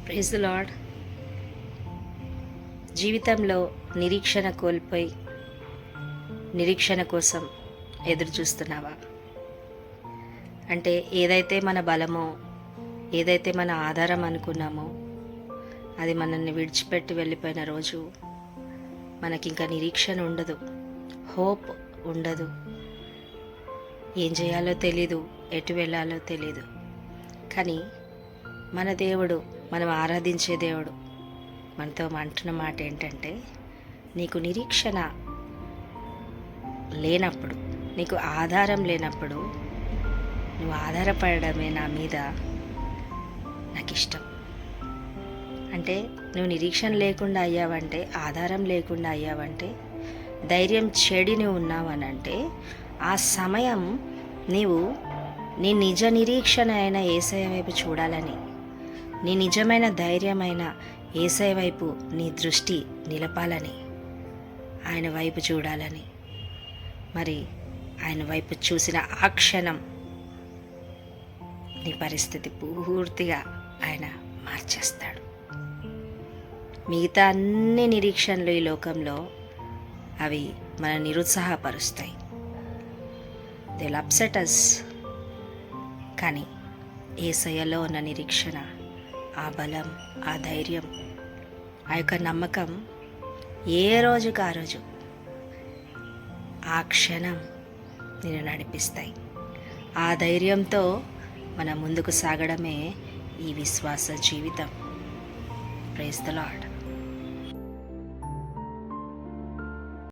Praise the lord. జీవితంలో నిరీక్షణ కోల్పోయి నిరీక్షణ కోసం ఎదురు చూస్తున్నావా? అంటే ఏదైతే మన బలమో, ఏదైతే మన ఆధారం అనుకున్నామో అది మనల్ని విడిచిపెట్టి వెళ్ళిపోయిన రోజు మనకింకా నిరీక్షణ ఉండదు, హోప్ ఉండదు. ఏం చేయాలో తెలీదు, ఎటు వెళ్ళాలో తెలీదు. కానీ మన దేవుడు, మనం ఆరాధించే దేవుడు మనతో అంటున్న మాట ఏంటంటే, నీకు నిరీక్షణ లేనప్పుడు, నీకు ఆధారం లేనప్పుడు నువ్వు ఆధారపడమే నా మీద నాకు ఇష్టం. అంటే నువ్వు నిరీక్షణ లేకుండా అయ్యావంటే, ఆధారం లేకుండా అయ్యావంటే, ధైర్యం చెడి నువ్వు ఉన్నావనంటే, ఆ సమయం నీవు నీ నిజ నిరీక్షణ అయిన యేసయ్య వైపు చూడాలని, నీ నిజమైన ధైర్యమైన యేసయ్య వైపు నీ దృష్టి నిలపాలని, ఆయన వైపు చూడాలని. మరి ఆయన వైపు చూసిన ఆ క్షణం నీ పరిస్థితి పూర్తిగా ఆయన మార్చేస్తాడు. మిగతా అన్ని నిరీక్షణలు ఈ లోకంలో అవి మన నిరుత్సాహపరుస్తాయి, దే విల్ అప్సెట్ us. కానీ యేసయ్యలో ఉన్న నిరీక్షణ, ఆ బలం, ఆ ధైర్యం, ఆ యొక్క నమ్మకం ఏ రోజుకు ఆ రోజు, ఆ క్షణం నేను నడిపిస్తాయి. ఆ ధైర్యంతో మనం ముందుకు సాగడమే ఈ విశ్వాస జీవితం. Praise the lord.